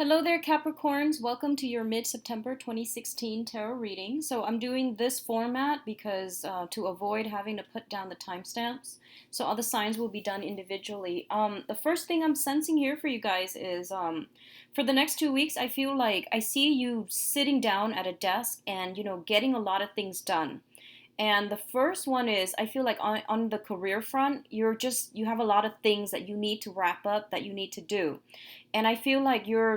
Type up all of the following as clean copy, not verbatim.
Hello there, Capricorns. Welcome to your mid-September 2016 tarot reading. So I'm doing this format because to avoid having to put down the timestamps. So all the signs will be done individually. The first thing I'm sensing here for you guys is for the next 2 weeks, I feel like I see you sitting down at a desk and, getting a lot of things done. And the first one is I feel like on the career front, you have a lot of things that you need to wrap up, that you need to do. And I feel like you're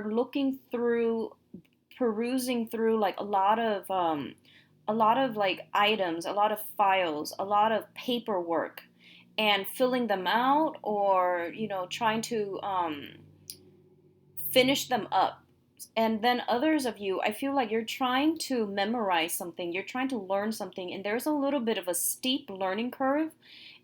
perusing through like a lot of like items, a lot of files, a lot of paperwork and filling them out, or trying to finish them up. And then others of you, I feel like you're trying to memorize something, you're trying to learn something, and there's a little bit of a steep learning curve.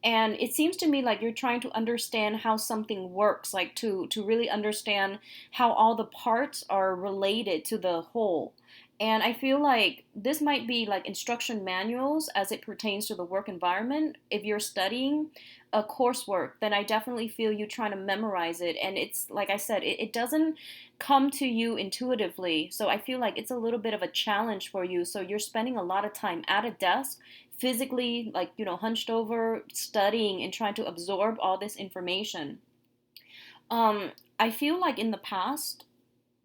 And it seems to me like you're trying to understand how something works, like to really understand how all the parts are related to the whole. And I feel like this might be like instruction manuals as it pertains to the work environment. If you're studying a coursework, then I definitely feel you trying to memorize it. And it's like I said, it doesn't come to you intuitively. So I feel like it's a little bit of a challenge for you. So you're spending a lot of time at a desk, physically, like, hunched over, studying and trying to absorb all this information. I feel like in the past,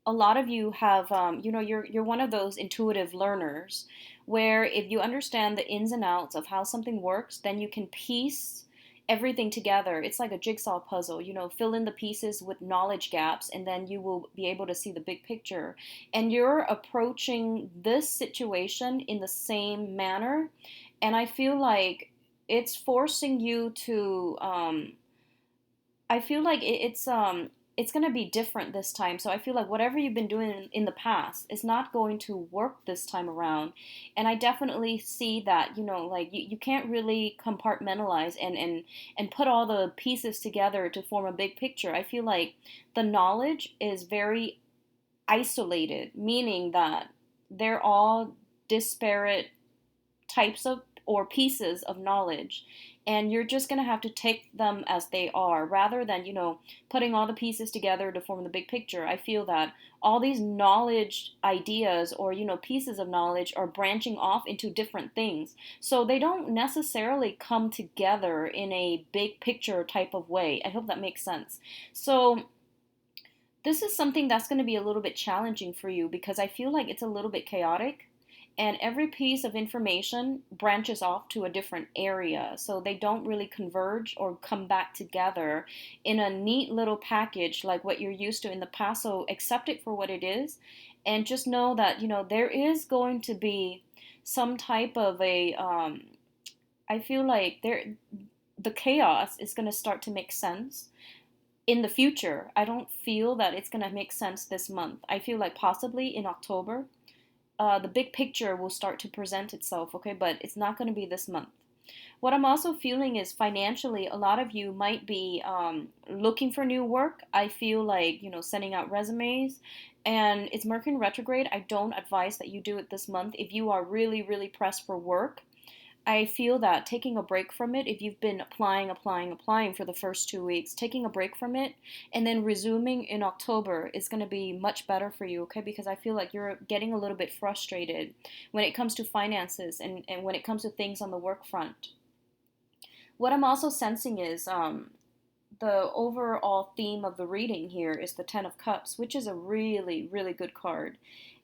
a lot of you have, you're one of those intuitive learners where if you understand the ins and outs of how something works, then you can piece everything together. It's like a jigsaw puzzle, fill in the pieces with knowledge gaps, and then you will be able to see the big picture. And you're approaching this situation in the same manner. And I feel like it's forcing you to, I feel like it's gonna be different this time. So I feel like whatever you've been doing in the past is not going to work this time around. And I definitely see that, like you can't really compartmentalize and put all the pieces together to form a big picture. I feel like the knowledge is very isolated, meaning that they're all disparate types of or pieces of knowledge, and you're just going to have to take them as they are rather than putting all the pieces together to form the big picture. I feel that all these knowledge ideas, or pieces of knowledge, are branching off into different things, so they don't necessarily come together in a big picture type of way. I hope that makes sense. So this is something that's going to be a little bit challenging for you because I feel like it's a little bit chaotic, and every piece of information branches off to a different area, so they don't really converge or come back together in a neat little package like what you're used to in the past. So accept it for what it is, and just know that there is going to be some type of a I feel like the chaos is going to start to make sense in the future. I don't feel that it's going to make sense this month. I feel like possibly in October, the big picture will start to present itself, okay? But it's not going to be this month. What I'm also feeling is financially, a lot of you might be looking for new work. I feel like, sending out resumes, and it's Mercury in retrograde. I don't advise that you do it this month if you are really, really pressed for work. I feel that taking a break from it, if you've been applying for the first 2 weeks, taking a break from it and then resuming in October is going to be much better for you, okay? Because I feel like you're getting a little bit frustrated when it comes to finances and when it comes to things on the work front. What I'm also sensing is the overall theme of the reading here is the Ten of Cups, which is a really, really good card.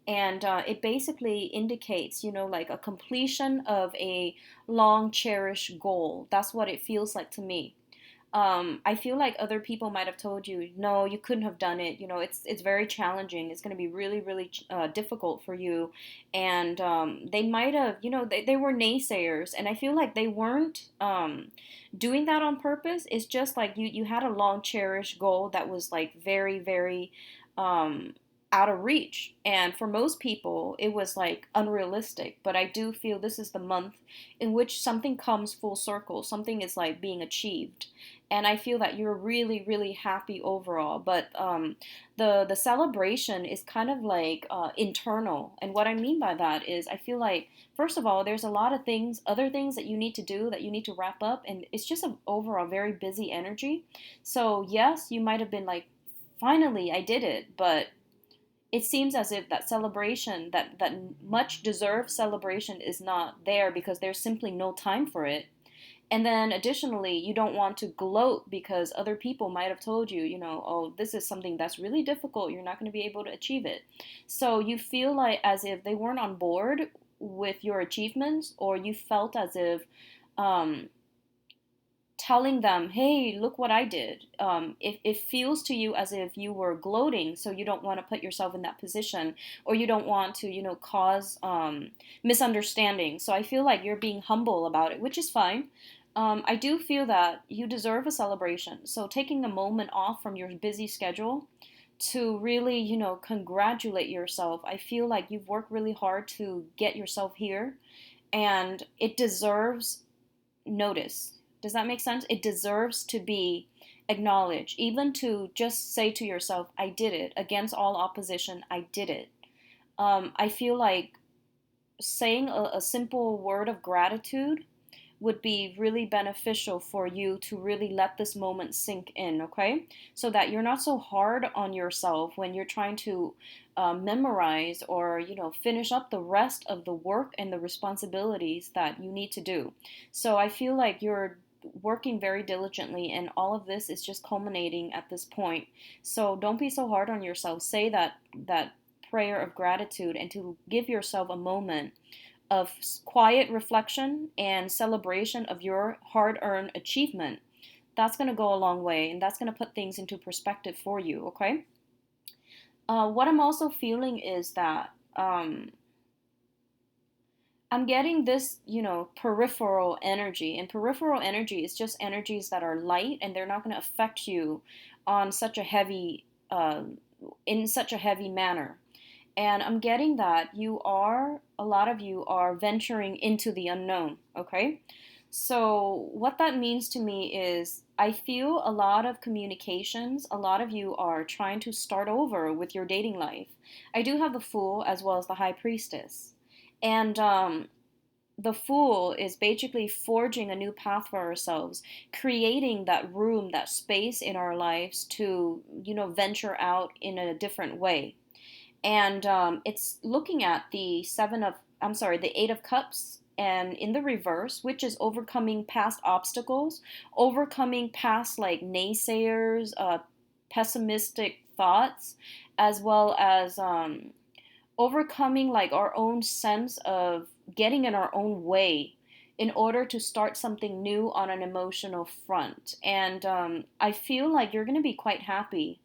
And it basically indicates, like a completion of a long cherished goal. That's what it feels like to me. I feel like other people might have told you, no, you couldn't have done it. It's very challenging. It's going to be really, really difficult for you. And they might have, they were naysayers. And I feel like they weren't doing that on purpose. It's just like you had a long cherished goal that was like very, very out of reach. And for most people, it was like unrealistic. But I do feel this is the month in which something comes full circle, something is like being achieved. And I feel that you're really, really happy overall. But the celebration is kind of like internal. And what I mean by that is, I feel like first of all, there's a lot of things, other things that you need to do, that you need to wrap up, and it's just an overall very busy energy. So yes, you might have been like, finally, I did it, but it seems as if that celebration, that much deserved celebration, is not there because there's simply no time for it. And then additionally, you don't want to gloat because other people might have told you, oh, this is something that's really difficult. You're not going to be able to achieve it. So you feel like as if they weren't on board with your achievements, or you felt as if um, telling them, hey, look what I did. It feels to you as if you were gloating, so you don't want to put yourself in that position, or you don't want to, cause misunderstanding. So I feel like you're being humble about it, which is fine. I do feel that you deserve a celebration. So taking a moment off from your busy schedule to really, congratulate yourself. I feel like you've worked really hard to get yourself here, and it deserves notice. Does that make sense? It deserves to be acknowledged, even to just say to yourself, I did it. Against all opposition, I did it. I feel like saying a simple word of gratitude would be really beneficial for you to really let this moment sink in, okay? So that you're not so hard on yourself when you're trying to memorize or, finish up the rest of the work and the responsibilities that you need to do. So I feel like you're working very diligently, and all of this is just culminating at this point. So don't be so hard on yourself. Say that prayer of gratitude, and to give yourself a moment of quiet reflection and celebration of your hard earned achievement. That's going to go a long way, and that's going to put things into perspective for you, okay? What I'm also feeling is that I'm getting this, peripheral energy. And peripheral energy is just energies that are light, and they're not going to affect you on such a heavy, in such a heavy manner. And I'm getting that a lot of you are venturing into the unknown, okay? So, what that means to me is I feel a lot of communications, a lot of you are trying to start over with your dating life. I do have the Fool as well as the High Priestess. And the Fool is basically forging a new path for ourselves, creating that room, that space in our lives to, venture out in a different way. And it's looking at the 8 of Cups, and in the reverse, which is overcoming past obstacles, overcoming past like naysayers, pessimistic thoughts, as well as overcoming like our own sense of getting in our own way in order to start something new on an emotional front. And I feel like you're going to be quite happy.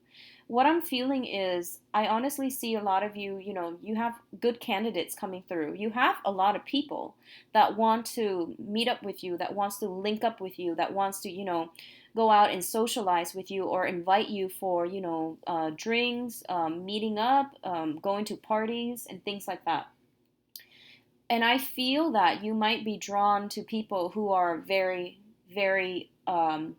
What I'm feeling is I honestly see a lot of you, you have good candidates coming through. You have a lot of people that want to meet up with you, that wants to link up with you, that wants to, go out and socialize with you, or invite you for, drinks, meeting up, going to parties and things like that. And I feel that you might be drawn to people who are very, very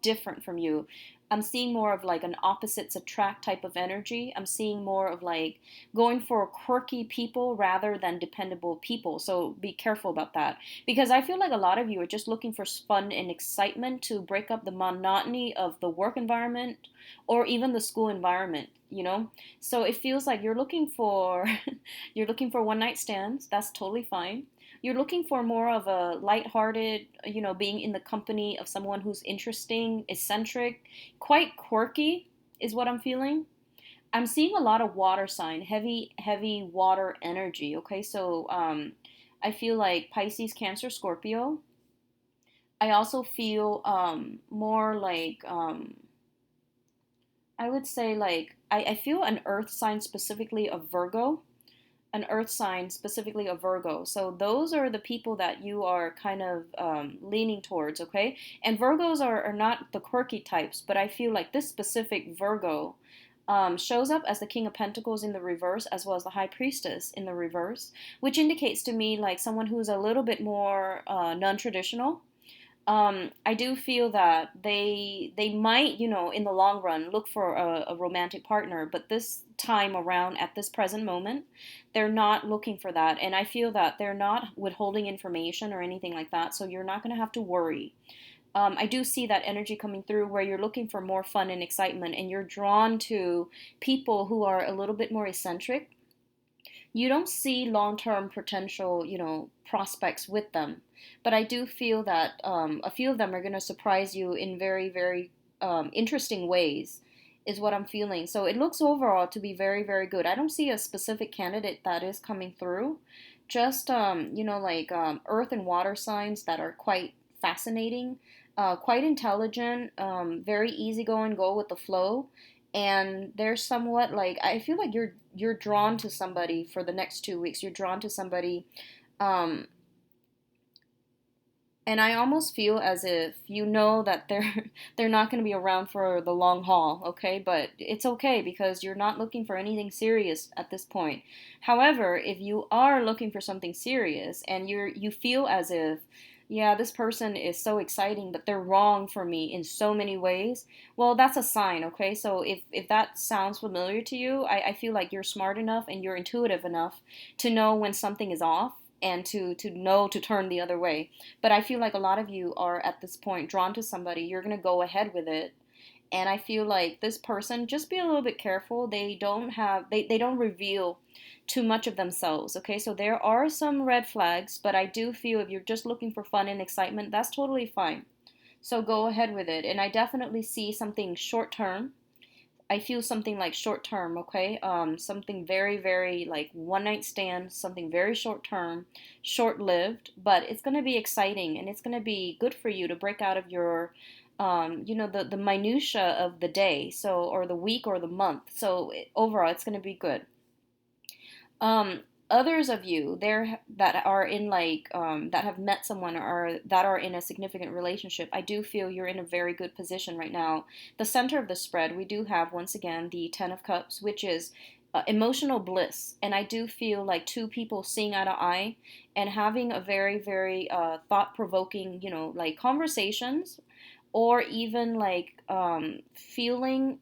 different from you. I'm seeing more of like an opposites attract type of energy. I'm seeing more of like going for quirky people rather than dependable people. So be careful about that. Because I feel like a lot of you are just looking for fun and excitement to break up the monotony of the work environment or even the school environment. So it feels like you're looking for you're looking for one night stands. That's totally fine. You're looking for more of a lighthearted, being in the company of someone who's interesting, eccentric, quite quirky is what I'm feeling. I'm seeing a lot of water sign, heavy, heavy water energy. Okay, so I feel like Pisces, Cancer, Scorpio. I also feel more like I would say like I feel an earth sign, specifically of Virgo, an earth sign, specifically a Virgo. So those are the people that you are kind of leaning towards, okay? And Virgos are not the quirky types, but I feel like this specific Virgo shows up as the King of Pentacles in the reverse, as well as the High Priestess in the reverse, which indicates to me like someone who's a little bit more non-traditional. I do feel that they might, in the long run, look for a romantic partner, but this time around, at this present moment, they're not looking for that, and I feel that they're not withholding information or anything like that, so you're not going to have to worry. I do see that energy coming through where you're looking for more fun and excitement, and you're drawn to people who are a little bit more eccentric. you don't see long-term potential, prospects with them. But I do feel that a few of them are going to surprise you in very, very interesting ways, is what I'm feeling. So it looks overall to be very, very good. I don't see a specific candidate that is coming through. Just, like earth and water signs that are quite fascinating, quite intelligent, very easygoing, go with the flow, and they're somewhat like, I feel like you're drawn to somebody for the next 2 weeks. You're drawn to somebody, um, and I almost feel as if you know that they're they're not going to be around for the long haul, okay? But it's okay because you're not looking for anything serious at this point. However, if you are looking for something serious and you feel as if, yeah, this person is so exciting, but they're wrong for me in so many ways, well, that's a sign, okay? So if that sounds familiar to you, I feel like you're smart enough and you're intuitive enough to know when something is off and to know to turn the other way. But I feel like a lot of you are at this point drawn to somebody. You're going to go ahead with it. And I feel like this person, just be a little bit careful. They don't reveal too much of themselves. Okay, so there are some red flags, but I do feel if you're just looking for fun and excitement, that's totally fine. So go ahead with it. And I definitely see something short term. I feel something like short term, okay? Something very, very like one night stand, something very short term, short lived, but it's gonna be exciting and it's gonna be good for you to break out of your, the minutia of the day, so or the week or the month. So overall, it's gonna be good. um Others of you there that are in like that have met someone or that are in a significant relationship, I do feel you're in a very good position right now. The center of the spread, we do have once again the 10 of cups, which is emotional bliss, and I do feel like two people seeing eye to eye and having a very, very thought-provoking, like conversations, or even like feeling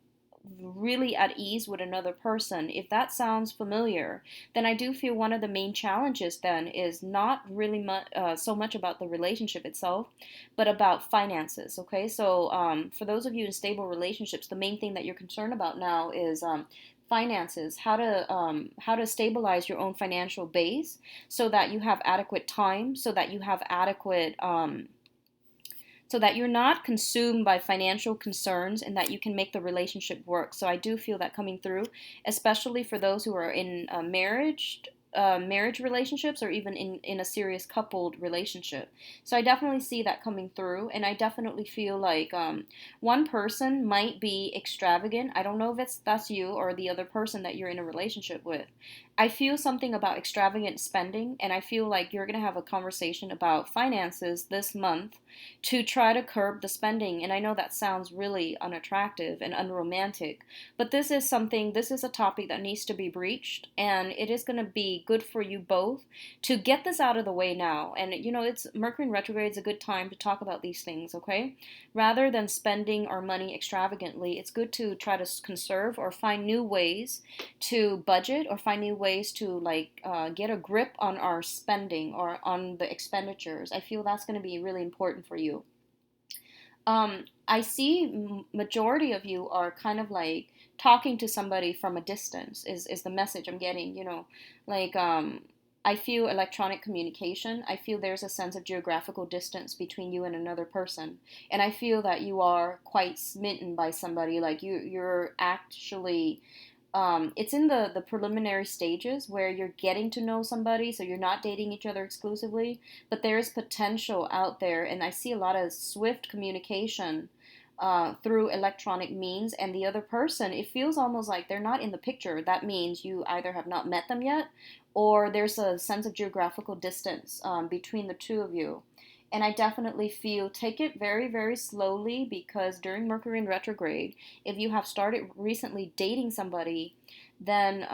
really at ease with another person. If that sounds familiar, then I do feel one of the main challenges then is not really so much about the relationship itself, but about finances. Okay, so for those of you in stable relationships, the main thing that you're concerned about now is finances, how to stabilize your own financial base so that you have adequate time, so that you have adequate so that you're not consumed by financial concerns and that you can make the relationship work. So I do feel that coming through, especially for those who are in marriage relationships or even in a serious coupled relationship. So I definitely see that coming through, and I definitely feel like one person might be extravagant. I don't know if that's you or the other person that you're in a relationship with. I feel something about extravagant spending, and I feel like you're going to have a conversation about finances this month to try to curb the spending. And I know that sounds really unattractive and unromantic, but this is a topic that needs to be breached, and it is going to be good for you both to get this out of the way now. And it's Mercury in retrograde is a good time to talk about these things, okay? Rather than spending our money extravagantly, it's good to try to conserve or find new ways to budget or find new ways to like get a grip on our spending or on the expenditures. I feel that's going to be really important for you. I see majority of you are kind of like talking to somebody from a distance is the message I'm getting, like I feel electronic communication. I feel there's a sense of geographical distance between you and another person. And I feel that you are quite smitten by somebody, like you're actually it's in the preliminary stages where you're getting to know somebody, so you're not dating each other exclusively, but there is potential out there, and I see a lot of swift communication through electronic means, and the other person, it feels almost like they're not in the picture. That means you either have not met them yet, or there's a sense of geographical distance between the two of you. And I definitely feel take it very, very slowly because during Mercury in retrograde, if you have started recently dating somebody, then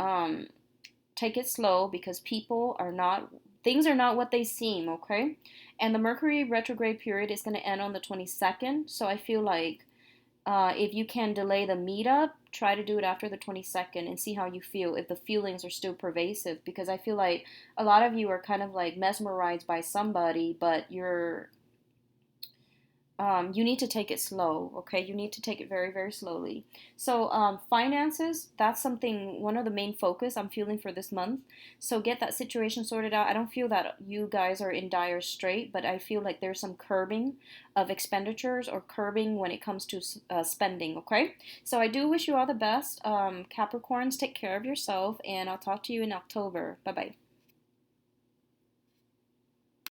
take it slow because things are not what they seem, okay? And the Mercury retrograde period is going to end on the 22nd. So I feel like if you can delay the meetup, try to do it after the 22nd and see how you feel, if the feelings are still pervasive. Because I feel like a lot of you are kind of like mesmerized by somebody, but You need to take it slow, okay? You need to take it very, very slowly. So, finances, that's something, one of the main focus I'm feeling for this month. So, get that situation sorted out. I don't feel that you guys are in dire strait, but I feel like there's some curbing of expenditures or curbing when it comes to spending, okay? So, I do wish you all the best. Capricorns, take care of yourself, and I'll talk to you in October. Bye bye.